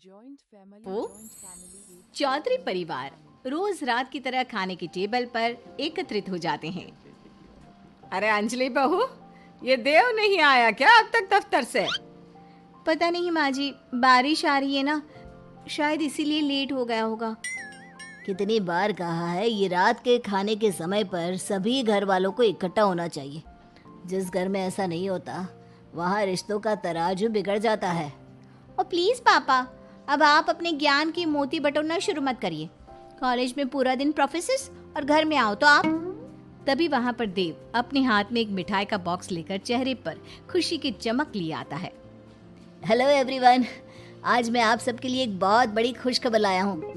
वो चौधरी परिवार रोज रात की तरह खाने की टेबल पर एकत्रित हो जाते हैं। अरे अंजलि बहू, ये देव नहीं आया क्या अब तक दफ्तर से? पता नहीं माँ जी, बारिश आ रही है ना, शायद इसीलिए लेट हो गया होगा। कितनी बार कहा है, ये रात के खाने के समय पर सभी घर वालों को इकट्ठा होना चाहिए। जिस घर में ऐसा नहीं होता वहाँ रिश्तों का तराजू बिगड़ जाता है। और प्लीज पापा, अब आप अपने ज्ञान की मोती बटोरना शुरू मत करिए। कॉलेज में पूरा दिन प्रोफेसर्स और घर में आओ तो आप। तभी वहाँ पर देव अपने हाथ में एक मिठाई का बॉक्स लेकर चेहरे पर खुशी की चमक लिए आता है। हेलो एवरीवन, आज मैं आप सबके लिए एक बहुत बड़ी खुशखबर लाया हूँ।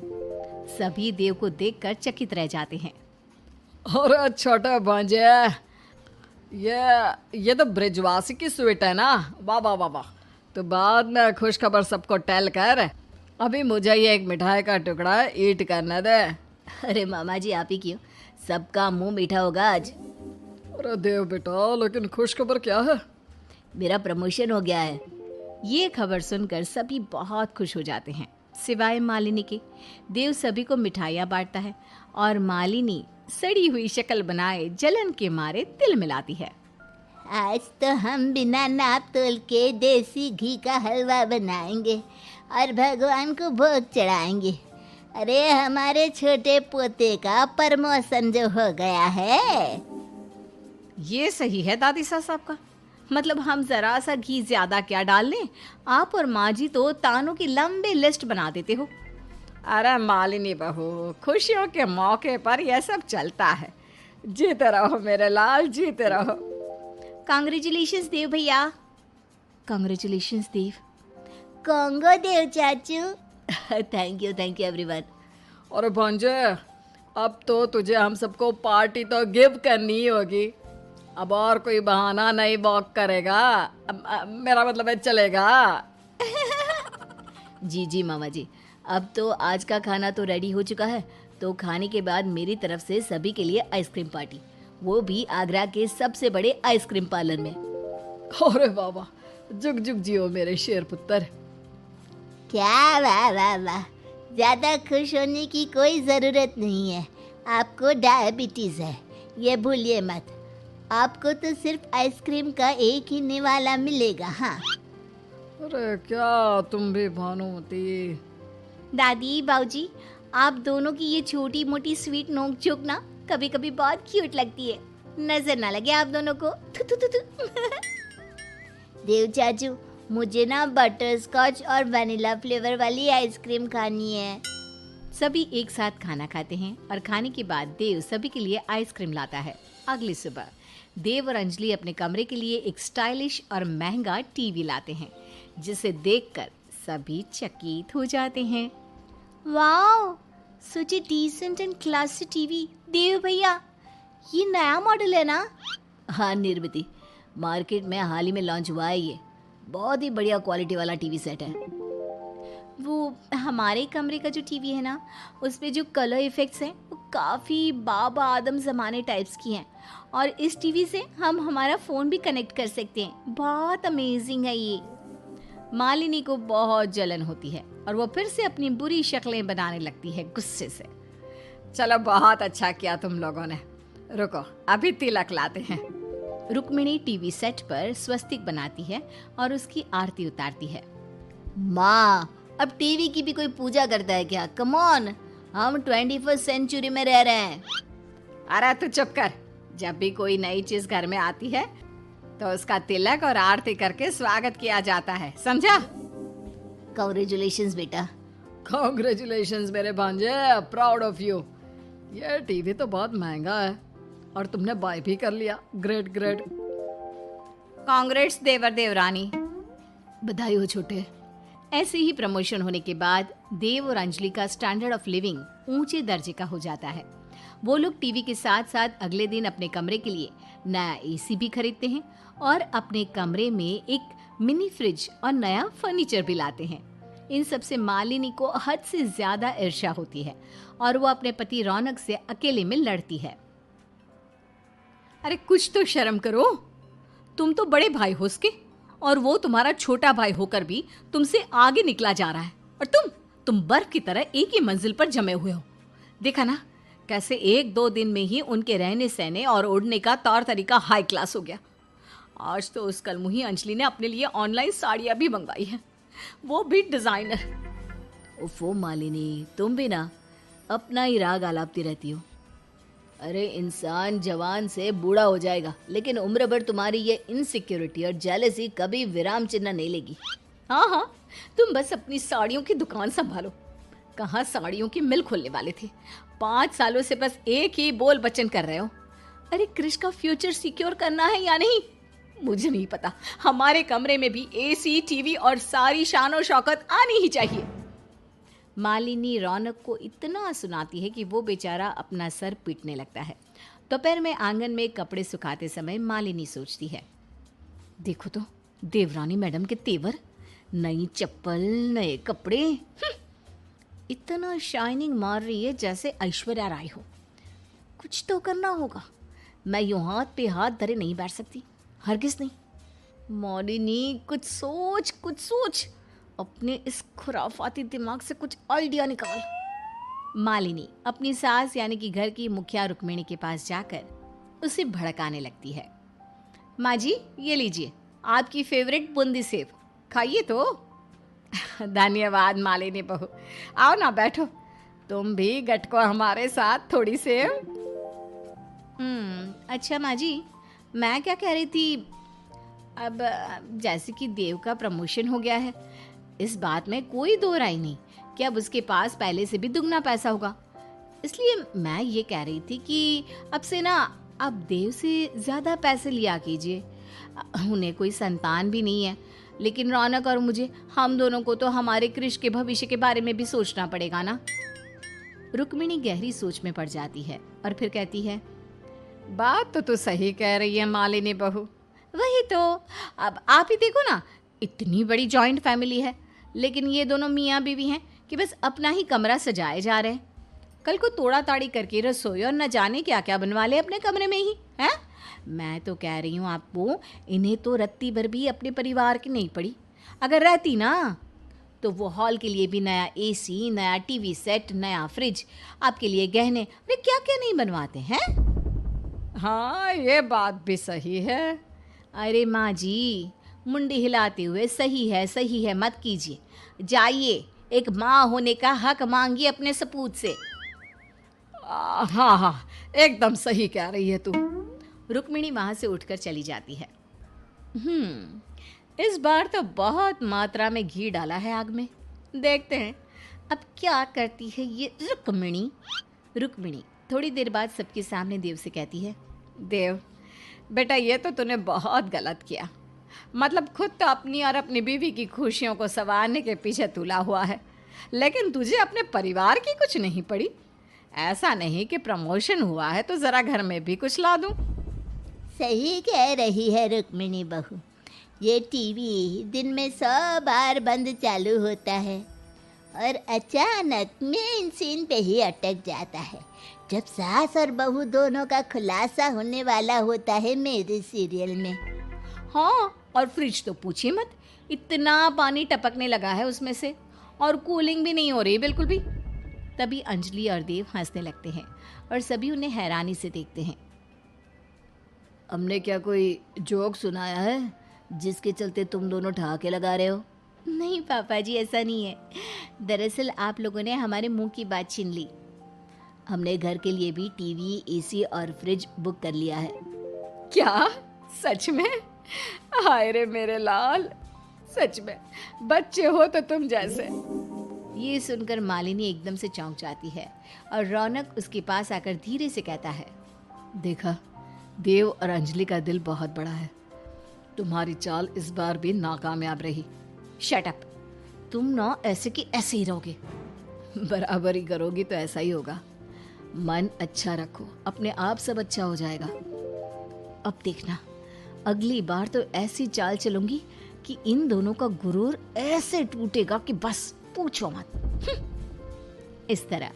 सभी देव को देखकर चकित रह जाते हैं। अरे छोटा भांजे, ये तो ब्रिजवासी की स्वीट है ना? वाह वाह वाह वाह। तो बाद में खुश खबर सबको टेल कर, अभी मुझे ये एक मिठाई का टुकड़ा ईट करने दे। अरे मामा जी, आप ही क्यों, सबका मुंह मीठा होगा आज। अरे देव बेटा, लेकिन खुश खबर क्या है? मेरा प्रमोशन हो गया है। ये खबर सुनकर सभी बहुत खुश हो जाते हैं, सिवाय मालिनी के। देव सभी को मिठाइयाँ बांटता है और मालिनी सड़ी हुई शक्ल बनाए जलन के मारे तिल मिलाती है। आज तो हम बिना नाप तोल के देसी घी का हलवा बनाएंगे और भगवान को भोग चढ़ाएंगे। अरे हमारे छोटे पोते का प्रमोशन जो हो गया है। ये सही है दादी साहब का, मतलब हम जरा सा घी ज्यादा क्या डाल लें, आप और माँ जी तो तानों की लंबी लिस्ट बना देते हो। अरे मालिनी बहू, खुशियों के मौके पर यह सब चलता है। जीते रहो मेरे लाल, जीते रहो। कांग्रेचुलेशंस देव भैया। कांग्रेचुलेशंस देव। कॉन्गो देव चाचू। Thank you everyone. और भांजे, अब तो तुझे हम सबको पार्टी तो गिव करनी ही होगी। अब और कोई बहाना नहीं वॉक करेगा, मेरा मतलब है चलेगा। जी मामा जी, अब तो आज का खाना तो रेडी हो चुका है, तो खाने के बाद मेरी तरफ से सभी के लिए आइसक्रीम पार्टी, वो भी आगरा के सबसे बड़े आइसक्रीम पार्लर में। अरे वाह वाह, जुग जुग जियो मेरे शेर पुत्र। क्या वाह वाह वाह, ज्यादा खुश होने की कोई जरूरत नहीं है। आपको डायबिटीज है, ये भूलिए मत। आपको तो सिर्फ आइसक्रीम का एक ही निवाला मिलेगा। हाँ। अरे क्या तुम भी भानुमती। दादी बाऊजी, आप दोनों की ये छोटी मोटी स्वीट नोक झोंक ना कभी कभी बहुत क्यूट लगती है। नजर ना लगे आप दोनों को। थु थु थु थु। देव चाचू, मुझे ना बटर स्कॉच और वनीला फ्लेवर वाली आइसक्रीम खानी है। सभी एक साथ खाना खाते हैं और खाने के बाद देव सभी के लिए आइसक्रीम लाता है। अगली सुबह देव और अंजलि अपने कमरे के लिए एक स्टाइलिश और महंगा टीवी लाते हैं, जिसे देखकर सभी चकित हो जाते हैं। Wow, such a decent and classy TV. Dev भैया, ये नया मॉडल है ना? हाँ निर्मिति, मार्केट में हाल ही में लॉन्च हुआ है। ये बहुत ही बढ़िया क्वालिटी वाला टीवी सेट है। वो हमारे कमरे का जो टीवी है ना, उसपे जो कलर इफेक्ट्स हैं वो काफ़ी बाबा आदम ज़माने टाइप्स की हैं, और इस टीवी से हम हमारा फ़ोन भी कनेक्ट कर सकते हैं। बहुत अमेजिंग है ये। मालिनी को बहुत जलन होती है और वो फिर से अपनी बुरी शक्लें बनाने लगती है गुस्से से। चलो, बहुत अच्छा किया तुम लोगों ने। रुको, अभी तिलक लाते हैं। रुक्मिणी टीवी सेट पर स्वस्तिक बनाती है और उसकी आरती उतारती है। माँ, अब टीवी की भी कोई पूजा करता है क्या? कम ऑन, हम 21st सेंचुरी में रह रहे हैं। अरे तू चुप कर। जब भी कोई नई चीज घर में आती है तो उसका तिलक और आरती करके स्वागत किया जाता है, समझा? कांग्रेचुलेशंस बेटा। कांग्रेचुलेशंस मेरे भांजे, प्राउड ऑफ यू। ये टीवी तो बहुत महंगा है और तुमने बाय भी कर लिया। Great great. कांग्रेट्स देवर देवरानी। बधाई हो छोटे। ऐसे ही प्रमोशन होने के बाद देव और अंजलि का स्टैंडर्ड ऑफ लिविंग ऊंचे दर्जे का हो जाता है। वो लोग टीवी के साथ साथ अगले दिन अपने कमरे के लिए नया एसी भी खरीदते हैं और अपने कमरे में एक मिनी फ्रिज और नया फर्नीचर भी लाते हैं। इन सब से मालिनी को हद से ज्यादा ईर्ष्या होती है और वो अपने पति रौनक से अकेले में लड़ती है। अरे कुछ तो शर्म करो, तुम तो बड़े भाई हो उसके, और वो तुम्हारा छोटा भाई होकर भी तुमसे आगे निकला जा रहा है। और तुम बर्फ की तरह एक ही मंजिल पर जमे हुए हो। देखा ना कैसे 1-2 दिन में ही उनके रहने सहने और ओढ़ने का तौर तरीका हाई क्लास हो गया। आज तो उस कलमुही अंजलि ने अपने लिए ऑनलाइन साड़ियाँ भी मंगवाई हैं, वो भी डिजाइनर। ओफो मालिनी, तुम भी ना अपना ही राग आलापती रहती हो। अरे इंसान जवान से बूढ़ा हो जाएगा, लेकिन उम्र भर तुम्हारी ये इनसिक्योरिटी और जेलसी कभी विराम चिन्ह नहीं लेगी। हाँ, तुम बस अपनी साड़ियों की दुकान संभालो। कहाँ साड़ियों की मिल खोलने वाले थे, 5 सालों से बस एक ही बोल बचन कर रहे हो। अरे क्रिश का फ्यूचर सिक्योर करना है या नहीं मुझे नहीं पता, हमारे कमरे में भी AC, टीवी और सारी शान शौकत आनी ही चाहिए। मालिनी रौनक को इतना सुनाती है कि वो बेचारा अपना सर पीटने लगता है। दोपहर में आंगन में कपड़े सुखाते समय मालिनी सोचती है, देखो तो देवरानी मैडम के तेवर, नई चप्पल, नए कपड़े, इतना शाइनिंग मार रही है जैसे ऐश्वर्या राय हो। कुछ तो करना होगा, मैं यूं हाथ पे हाथ धरे नहीं बैठ सकती, हरगिज नहीं। मालिनी कुछ सोच, अपने इस खुराफाती दिमाग से कुछ आइडिया निकाल। मालिनी अपनी सास यानी कि घर की मुखिया रुक्मिणी के पास जाकर उसे भड़काने लगती है। माँ जी ये लीजिए आपकी फेवरेट बूंदी सेव, खाइए तो। धन्यवाद मालिनी बहू, आओ ना बैठो, तुम भी गटको हमारे साथ थोड़ी सेव। अच्छा माँ जी, मैं क्या कह रही थी, अब जैसे कि देव का प्रमोशन हो गया है, इस बात में कोई दो राय नहीं कि अब उसके पास पहले से भी दुगना पैसा होगा। इसलिए मैं ये कह रही थी कि अब से ना आप देव से ज़्यादा पैसे लिया कीजिए। उन्हें कोई संतान भी नहीं है, लेकिन रौनक और मुझे, हम दोनों को तो हमारे कृष के भविष्य के बारे में भी सोचना पड़ेगा ना। रुक्मिणी गहरी सोच में पड़ जाती है और फिर कहती है, बात तो तू सही कह रही है मालिनी बहू। वही तो, अब आप ही देखो ना, इतनी बड़ी जॉइंट फैमिली है, लेकिन ये दोनों मियाँ बीवी हैं कि बस अपना ही कमरा सजाए जा रहे हैं। कल को तोड़ा ताड़ी करके रसोई और न जाने क्या क्या बनवा ले अपने कमरे में ही हैं। मैं तो कह रही हूँ आपको, इन्हें तो रत्ती भर भी अपने परिवार की नहीं पड़ी। अगर रहती ना तो वो हॉल के लिए भी नया AC, नया TV सेट, नया फ्रिज, आपके लिए गहने, अरे क्या क्या नहीं बनवाते हैं। हाँ ये बात भी सही है। अरे माँ जी, मुंडी हिलाते हुए सही है मत कीजिए, जाइए एक माँ होने का हक मांगिए अपने सपूत से। हाँ एकदम सही कह रही है तू। रुक्मिणी वहाँ से उठकर चली जाती है। इस बार तो बहुत मात्रा में घी डाला है आग में, देखते हैं अब क्या करती है ये रुक्मिणी थोड़ी देर बाद सबके सामने देव से कहती है, देव बेटा ये तो तूने बहुत गलत किया। मतलब खुद तो अपनी और अपनी बीवी की खुशियों को संवारने के पीछे तुला हुआ है, लेकिन तुझे अपने परिवार की कुछ नहीं पड़ी। ऐसा नहीं कि प्रमोशन हुआ है तो ज़रा घर में भी कुछ ला दूं। सही कह रही है रुक्मिणी बहू, ये टीवी दिन में 100 बार बंद चालू होता है और अचानक मेन सीन पे ही अटक जाता है, जब सास और बहू दोनों का खुलासा होने वाला होता है मेरे सीरियल में। हाँ, और फ्रिज तो पूछिए मत, इतना पानी टपकने लगा है उसमें से और कूलिंग भी नहीं हो रही बिल्कुल भी। तभी अंजलि और देव हंसने लगते हैं और सभी उन्हें हैरानी से देखते हैं। हमने क्या कोई जोक सुनाया है जिसके चलते तुम दोनों ठहाके लगा रहे हो? नहीं पापा जी, ऐसा नहीं है। दरअसल आप लोगों ने हमारे मुंह की बात छीन ली। हमने घर के लिए भी टीवी, AC और फ्रिज बुक कर लिया है। क्या सच में? हाय रे मेरे लाल, सच में बच्चे हो तो तुम जैसे। ये सुनकर मालिनी एकदम से चौंक जाती है और रौनक उसके पास आकर धीरे से कहता है, देखा, देव और अंजलि का दिल बहुत बड़ा है। तुम्हारी चाल इस बार भी नाकामयाब रही। शट अप, तुम ना ऐसे की ऐसे ही रहोगे। बराबरी करोगी तो ऐसा ही होगा। मन अच्छा रखो, अपने आप सब अच्छा हो जाएगा। अब देखना, अगली बार तो ऐसी चाल चलूंगी कि इन दोनों का गुरूर ऐसे टूटेगा कि बस पूछो मत। इस तरह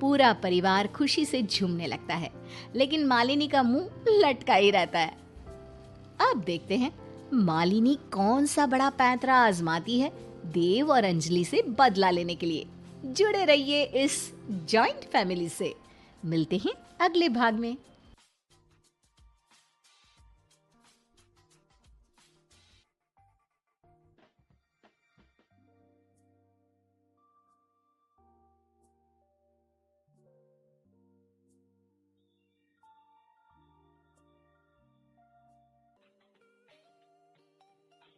पूरा परिवार खुशी से झूमने लगता है, लेकिन मालिनी का मुंह लटका ही रहता है। अब देखते हैं मालिनी कौन सा बड़ा पैंतरा आजमाती है देव और अंजलि से बदला लेने के लिए। जुड़े रहिए इस जॉइंट फैमिली से। मिलते हैं अगले भाग में।